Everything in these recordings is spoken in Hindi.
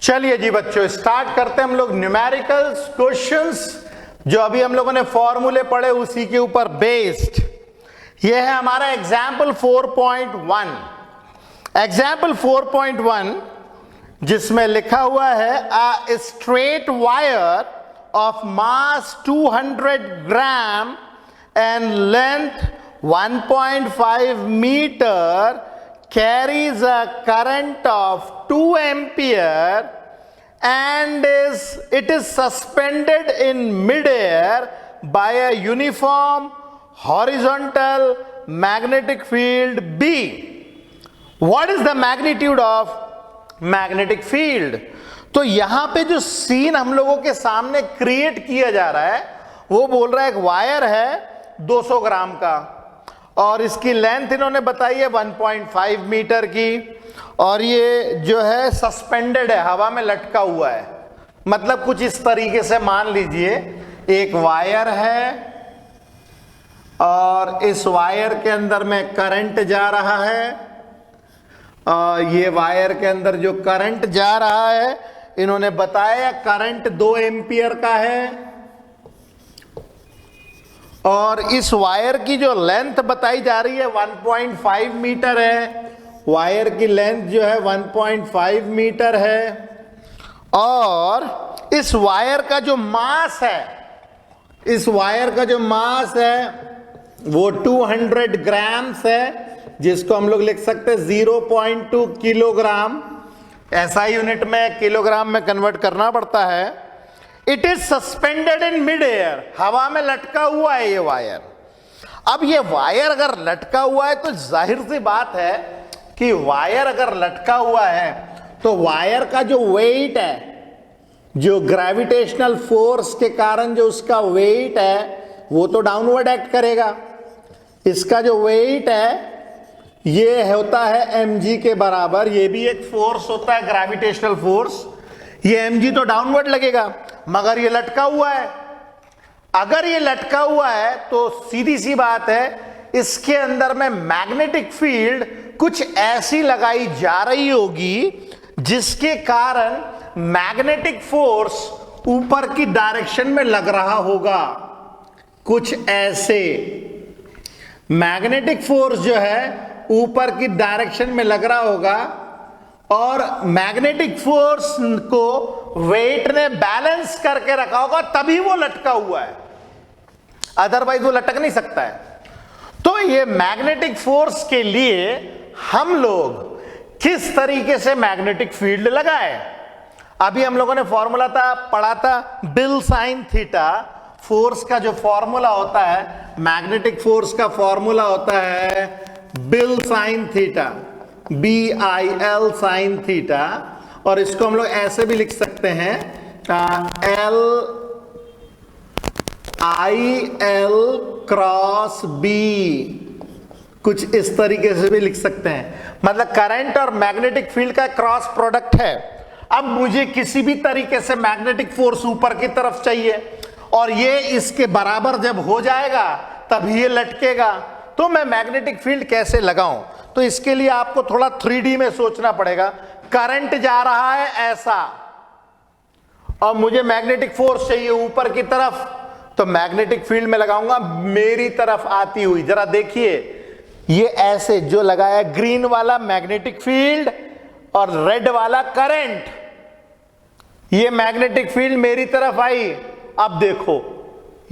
चलिए जी बच्चों, स्टार्ट करते हैं हम लोग न्यूमेरिकल क्वेश्चंस जो अभी हम लोगों ने फॉर्मूले पढ़े उसी के ऊपर बेस्ड। ये है हमारा एग्जाम्पल 4.1। एग्जाम्पल 4.1 जिसमें लिखा हुआ है a straight wire of mass 200 gram and length 1.5 metre carries a current of 2 ampere and it is suspended in midair by a uniform horizontal magnetic field B. What is the magnitude of magnetic field? तो यहां पे जो सीन हम लोगों के सामने क्रिएट किया जा रहा है वो बोल रहा है एक वायर है 200 ग्राम का और इसकी लेंथ इन्होंने बताई है 1.5 मीटर की और ये जो है सस्पेंडेड है, हवा में लटका हुआ है। मतलब कुछ इस तरीके से मान लीजिए एक वायर है और इस वायर के अंदर में करंट जा रहा है और ये वायर के अंदर जो करंट जा रहा है इन्होंने बताया करंट 2 एम्पियर का है और इस वायर की जो लेंथ बताई जा रही है 1.5 मीटर है। वायर की लेंथ जो है 1.5 मीटर है और इस वायर का जो मास है, इस वायर का जो मास है वो 200 ग्राम्स है, जिसको हम लोग लिख सकते हैं 0.2 किलोग्राम। ऐसा यूनिट में किलोग्राम में कन्वर्ट करना पड़ता है। It is suspended in mid air, हवा में लटका हुआ है ये वायर। अब ये वायर अगर लटका हुआ है तो जाहिर सी बात है कि वायर अगर लटका हुआ है तो वायर का जो वेट है, जो ग्रेविटेशनल फोर्स के कारण जो उसका वेट है वो तो डाउनवर्ड एक्ट करेगा। इसका जो वेट है ये होता है mg के बराबर। ये भी एक फोर्स होता है, ग्रेविटेशनल फोर्स। ये mg तो डाउनवर्ड लगेगा मगर ये लटका हुआ है। अगर ये लटका हुआ है तो सीधी सी बात है इसके अंदर में मैग्नेटिक फील्ड कुछ ऐसी लगाई जा रही होगी जिसके कारण मैग्नेटिक फोर्स ऊपर की डायरेक्शन में लग रहा होगा। कुछ ऐसे मैग्नेटिक फोर्स जो है ऊपर की डायरेक्शन में लग रहा होगा और मैग्नेटिक फोर्स को वेट ने बैलेंस करके रखा होगा तभी वो लटका हुआ है, अदरवाइज वो लटक नहीं सकता है। तो ये मैग्नेटिक फोर्स के लिए हम लोग किस तरीके से मैग्नेटिक फील्ड लगाए, अभी हम लोगों ने फॉर्मूला पढ़ा था बिल साइन थीटा। फोर्स का जो फॉर्मूला होता है, मैग्नेटिक फोर्स का फॉर्मूला होता है bill sine theta, BIL sine theta. और इसको हम लोग ऐसे भी लिख सकते हैं LIL क्रॉस B, कुछ इस तरीके से भी लिख सकते हैं। मतलब करंट और मैग्नेटिक फील्ड का क्रॉस प्रोडक्ट है। अब मुझे किसी भी तरीके से मैग्नेटिक फोर्स ऊपर की तरफ चाहिए और ये इसके बराबर जब हो जाएगा तभी ये लटकेगा। तो मैं मैग्नेटिक फील्ड कैसे लगाऊं? तो इसके लिए आपको थोड़ा 3D में सोचना पड़ेगा। करंट जा रहा है ऐसा और मुझे मैग्नेटिक फोर्स चाहिए ऊपर की तरफ, तो मैग्नेटिक फील्ड में लगाऊंगा मेरी तरफ आती हुई। जरा देखिए ये ऐसे जो लगाया ग्रीन वाला मैग्नेटिक फील्ड और रेड वाला करंट, ये मैग्नेटिक फील्ड मेरी तरफ आई। अब देखो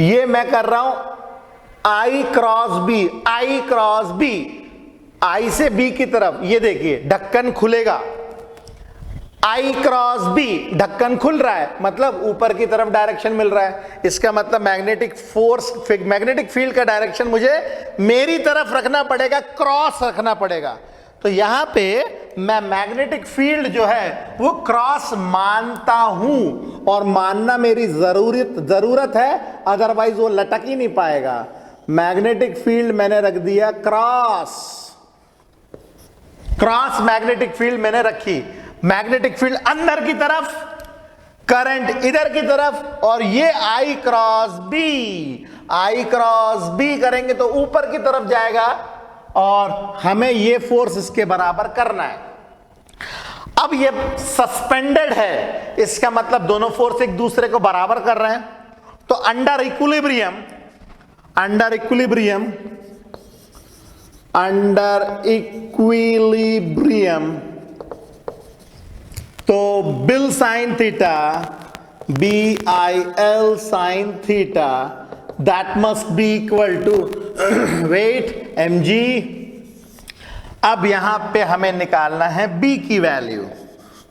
ये मैं कर रहा हूं I cross B, I cross B, I से B की तरफ। ये देखिए ढक्कन खुलेगा, I क्रॉस B, ढक्कन खुल रहा है मतलब ऊपर की तरफ डायरेक्शन मिल रहा है। इसका मतलब मैग्नेटिक फोर्स, मैग्नेटिक फील्ड का डायरेक्शन मुझे मेरी तरफ रखना पड़ेगा, क्रॉस रखना पड़ेगा। तो यहां पे मैं मैग्नेटिक फील्ड जो है वो क्रॉस मानता हूं और मानना मेरी जरूरत है, अदरवाइज वो लटक ही नहीं पाएगा। मैग्नेटिक फील्ड मैंने रख दिया क्रॉस, क्रॉस मैग्नेटिक फील्ड मैंने रखी। मैग्नेटिक फील्ड अंदर की तरफ, करंट इधर की तरफ और ये I cross B, I cross B करेंगे तो ऊपर की तरफ जाएगा और हमें ये फोर्स इसके बराबर करना है। अब ये सस्पेंडेड है, इसका मतलब दोनों फोर्स एक दूसरे को बराबर कर रहे हैं। तो अंडर इक्विलिब्रियम तो BIL sine theta, BIL sine theta, that must be equal to weight mg। अब यहां पे हमें निकालना है b की वैल्यू,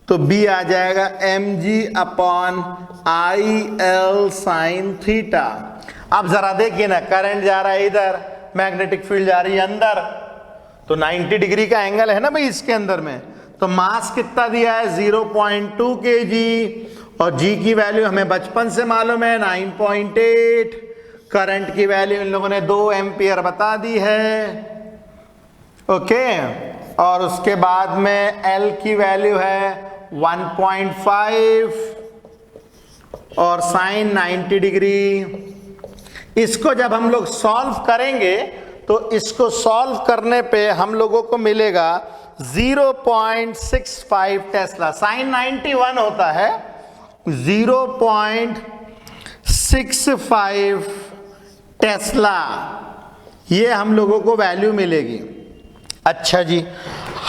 तो b आ जाएगा mg upon IL sine theta. अब जरा देखिए ना, करंट जा रहा है इधर, मैग्नेटिक फील्ड जा रही है अंदर, तो 90 डिग्री का एंगल है ना भाई इसके अंदर में। तो मास कितना दिया है 0.2 kg, और g की वैल्यू हमें बचपन से मालूम है 9.8। करंट की वैल्यू इन लोगों ने 2 एम्पियर बता दी है, ओके। और उसके बाद में L की वैल्यू है 1.5 और साइन 90 डिग्री। इसको जब हम लोग सॉल्व करेंगे तो इसको सॉल्व करने पे हम लोगों को मिलेगा 0.65 टेस्ला। साइन 91 होता है, 0.65 टेस्ला, ये हम लोगों को वैल्यू मिलेगी। अच्छा जी,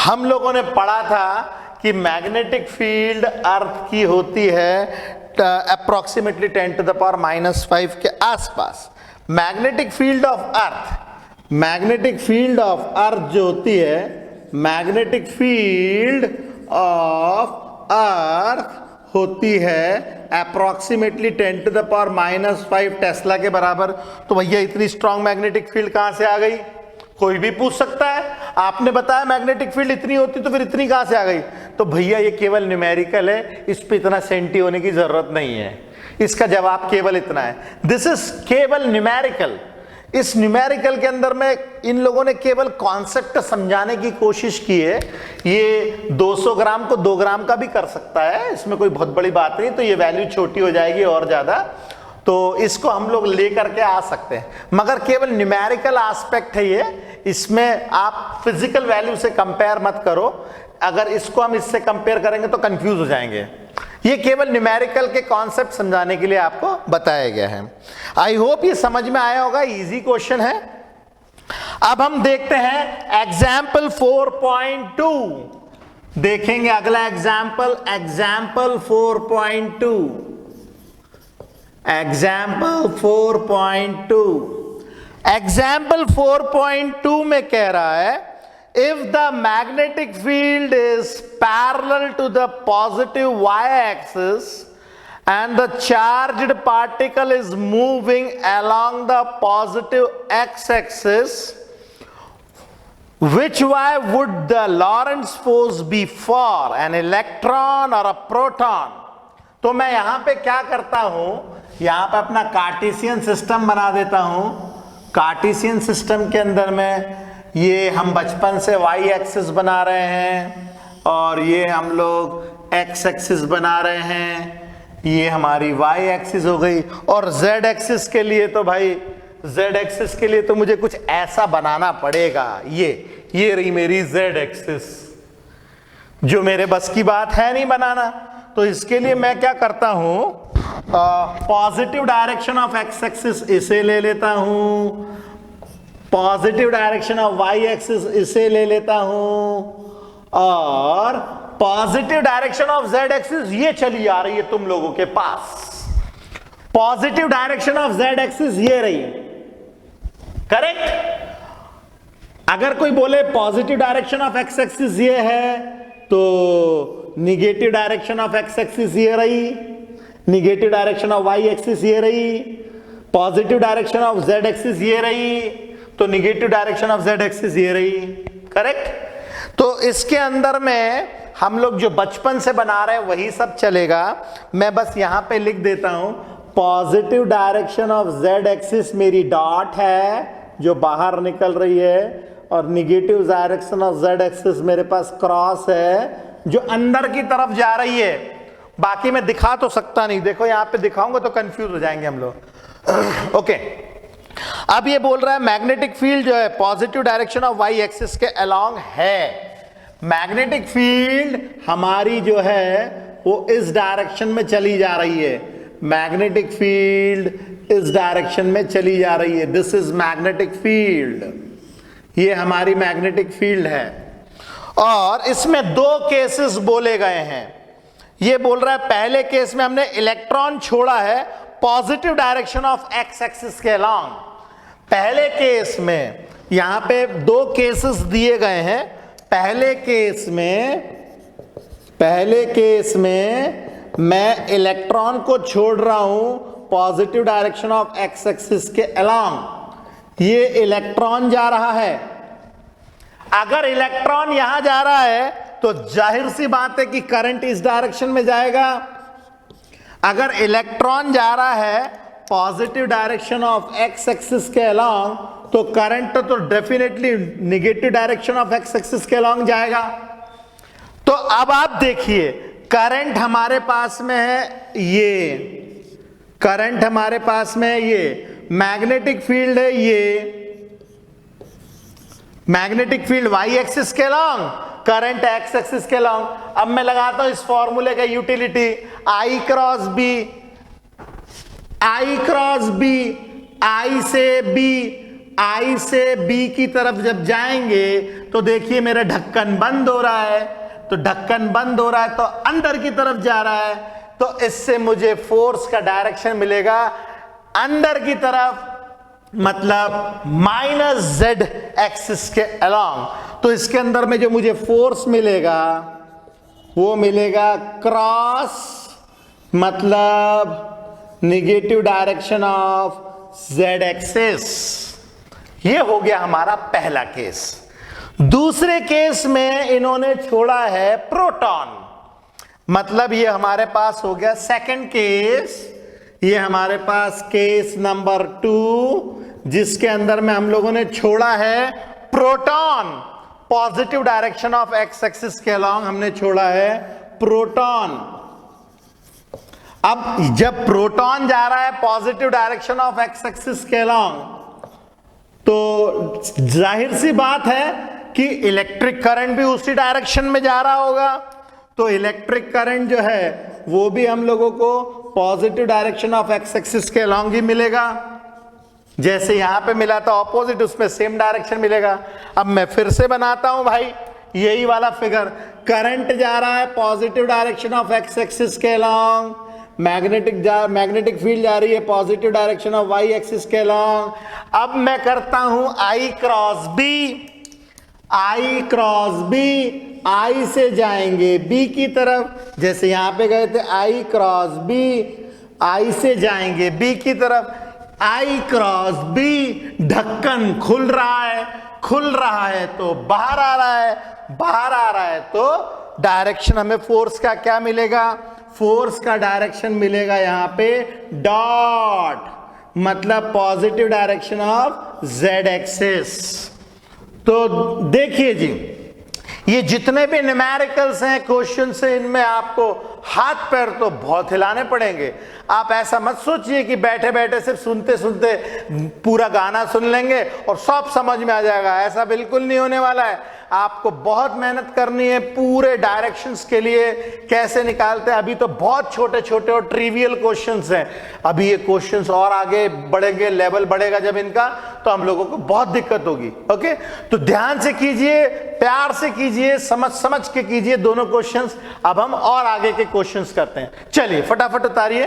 हम लोगों ने पढ़ा था कि मैग्नेटिक फील्ड अर्थ की होती है अप्रोक्सीमेटली 10 to the power -5 के आसपास। मैग्नेटिक फील्ड ऑफ अर्थ जो होती है, मैग्नेटिक फील्ड ऑफ अर्थ होती है approximately 10 to the power -5 Tesla के बराबर। तो भैया इतनी स्ट्रॉन्ग मैग्नेटिक फील्ड कहां से आ गई? कोई भी पूछ सकता है। आपने बताया मैग्नेटिक फील्ड इतनी होती, तो फिर इतनी कहां से आ गई? तो भैया ये केवल न्यूमेरिकल है, इस पे इतना सेंटी होने की जरूरत नहीं है। इसका जवाब केवल इतना है, दिस इज केवल न्यूमेरिकल। इस न्यूमेरिकल के अंदर में इन लोगों ने केवल कॉन्सेप्ट समझाने की कोशिश की है। ये 200 ग्राम को 2 ग्राम का भी कर सकता है, इसमें कोई बहुत बड़ी बात नहीं। तो ये वैल्यू छोटी हो जाएगी और ज्यादा, तो इसको हम लोग लेकर के आ सकते हैं, मगर केवल न्यूमेरिकल एस्पेक्ट है ये। इसमें आप फिजिकल वैल्यू से कंपेयर मत करो, अगर इसको हम इससे कंपेयर करेंगे तो कंफ्यूज हो जाएंगे। ये केवल न्यूमेरिकल के कॉन्सेप्ट समझाने के लिए आपको बताया गया है। आई होप ये समझ में आया होगा, इजी क्वेश्चन है। अब हम देखते हैं एग्जाम्पल 4.2, देखेंगे अगला एग्जाम्पल 4.2। एग्जाम्पल 4.2 में कह रहा है, if the magnetic field is parallel to the positive y-axis and the charged particle is moving along the positive x-axis, which y would the Lorentz force be for an electron or a proton? तो मैं यहां पे क्या करता हूं, यहां पे अपना कार्टेशियन सिस्टम बना देता हूं। कार्टेशियन सिस्टम के अंदर में ये हम बचपन से y एक्सिस बना रहे हैं, और ये हम लोग x एक्सिस बना रहे हैं, ये हमारी y एक्सिस हो गई। और z एक्सिस के लिए तो भाई, z एक्सिस के लिए तो मुझे कुछ ऐसा बनाना पड़ेगा। ये रही मेरी z एक्सिस, जो मेरे बस की बात है नहीं बनाना। तो इसके लिए मैं क्या करता हूं, positive direction of x axis इसे ले लेता हूं, positive direction of y axis इसे ले लेता हूं, और positive direction of z axis ये चली आ रही है तुम लोगों के पास। Positive direction of z axis ये रही, करेक्ट। अगर कोई बोले positive direction of x axis ये है, तो negative direction of x axis ये रही, negative direction of y axis ये रही, positive direction of z axis ये रही, तो negative direction of z axis ये रही, करेक्ट। तो इसके अंदर में हम लोग जो बचपन से बना रहे हैं वही सब चलेगा। मैं बस यहां पे लिख देता हूं, positive direction of z axis मेरी डॉट है जो बाहर निकल रही है, और negative direction of z axis मेरे पास क्रॉस है जो अंदर की तरफ जा रही है। बाकी मैं दिखा तो सकता नहीं, देखो यहां पे दिखाऊंगा तो कंफ्यूज हो जाएंगे हम लोग। ओके, अब ये बोल रहा है मैग्नेटिक फील्ड जो है positive direction of y axis के अलोंग है। मैग्नेटिक फील्ड हमारी जो है वो इस डायरेक्शन में चली जा रही है, मैग्नेटिक फील्ड इस डायरेक्शन में चली जा रही है, दिस इज मैग्नेटिक फील्ड, ये हमारी मैग्नेटिक फील्ड है। और इसमें दो केसेस बोले गए हैं। ये बोल रहा है पहले केस में हमने इलेक्ट्रॉन छोड़ा है positive direction of x axis के अलॉन्ग। पहले केस में यहां पे दो केसेस दिए गए हैं। पहले केस में मैं इलेक्ट्रॉन को छोड़ रहा हूं positive direction of x axis के अलॉन्ग, ये इलेक्ट्रॉन जा रहा है। अगर इलेक्ट्रॉन यहां जा रहा है तो जाहिर सी बात है कि करंट इस डायरेक्शन में जाएगा। अगर इलेक्ट्रॉन जा रहा है positive direction of x axis के अलॉन्ग तो करंट तो definitely negative direction of x axis के अलॉन्ग जाएगा। तो अब आप देखिए करंट हमारे पास में है, ये करंट हमारे पास में है, ये मैग्नेटिक फील्ड है, ये मैग्नेटिक फील्ड वाई एक्सिस के अलॉन्ग, करंट एक्स एक्सिस के अलॉन्ग। अब मैं लगाता हूं इस फॉर्मूले का utility, I cross B, I cross B, I से बी की तरफ जब जाएंगे तो देखिए मेरा ढक्कन बंद हो रहा है, तो ढक्कन बंद हो रहा है तो अंदर की तरफ जा रहा है, तो इससे मुझे फोर्स का डायरेक्शन मिलेगा अंदर की तरफ, मतलब माइनस जेड एक्सिस के अलॉन्ग। तो इसके अंदर में जो मुझे फोर्स मिलेगा वो मिलेगा क्रॉस, मतलब negative direction of Z axis. ये हो गया हमारा पहला केस। दूसरे केस में इन्होंने छोड़ा है प्रोटॉन, मतलब ये हमारे पास हो गया सेकंड केस। ये हमारे पास केस नंबर 2 जिसके अंदर में हम लोगों ने छोड़ा है proton, positive direction of x axis के अलॉन्ग हमने छोड़ा है प्रोटॉन। अब जब प्रोटॉन जा रहा है positive direction of x axis के अलॉन्ग तो जाहिर सी बात है कि इलेक्ट्रिक करंट भी उसी डायरेक्शन में जा रहा होगा, तो इलेक्ट्रिक करंट जो है वो भी हम लोगों को positive direction of x axis के अलॉन्ग ही मिलेगा। जैसे यहां पे मिला था ऑपोजिट, उसमें सेम डायरेक्शन मिलेगा। अब मैं फिर से बनाता हूं भाई यही वाला फिगर, करंट जा रहा है positive direction of x axis के अलॉन्ग, मैग्नेटिक फील्ड जा रही है positive direction of y axis के अलॉन्ग। अब मैं करता हूं I cross B, I cross B, I से जाएंगे बी की तरफ, जैसे यहां पे गए थे आई क्रॉस बी, आई से जाएंगे बी की तरफ, आई क्रॉस बी, ढक्कन खुल रहा है तो बाहर आ रहा है, बाहर आ रहा है तो डायरेक्शन हमें फोर्स का क्या मिलेगा, फोर्स का डायरेक्शन मिलेगा यहां पे डॉट, मतलब positive direction of Z axis. तो देखिए जी ये जितने भी न्यूमेरिकल्स हैं क्वेश्चन से, इनमें आपको हाथ पैर तो बहुत हिलाने पड़ेंगे। आप ऐसा मत सोचिए कि बैठे बैठे सिर्फ सुनते सुनते पूरा गाना सुन लेंगे और सब समझ में आ जाएगा, ऐसा बिल्कुल नहीं होने वाला है। आपको बहुत मेहनत करनी है पूरे डायरेक्शंस के लिए। कैसे निकालते हैं, अभी तो बहुत छोटे छोटे और ट्रिवियल क्वेश्चंस हैं, अभी ये क्वेश्चंस और आगे बढ़ेंगे, लेवल बढ़ेगा जब इनका, तो हम लोगों को बहुत दिक्कत होगी। ओके, तो ध्यान से कीजिए, प्यार से कीजिए, समझ के कीजिए दोनों क्वेश्चंस। अब हम और आगे के क्वेश्चंस करते हैं। चलिए फटाफट उतारिए।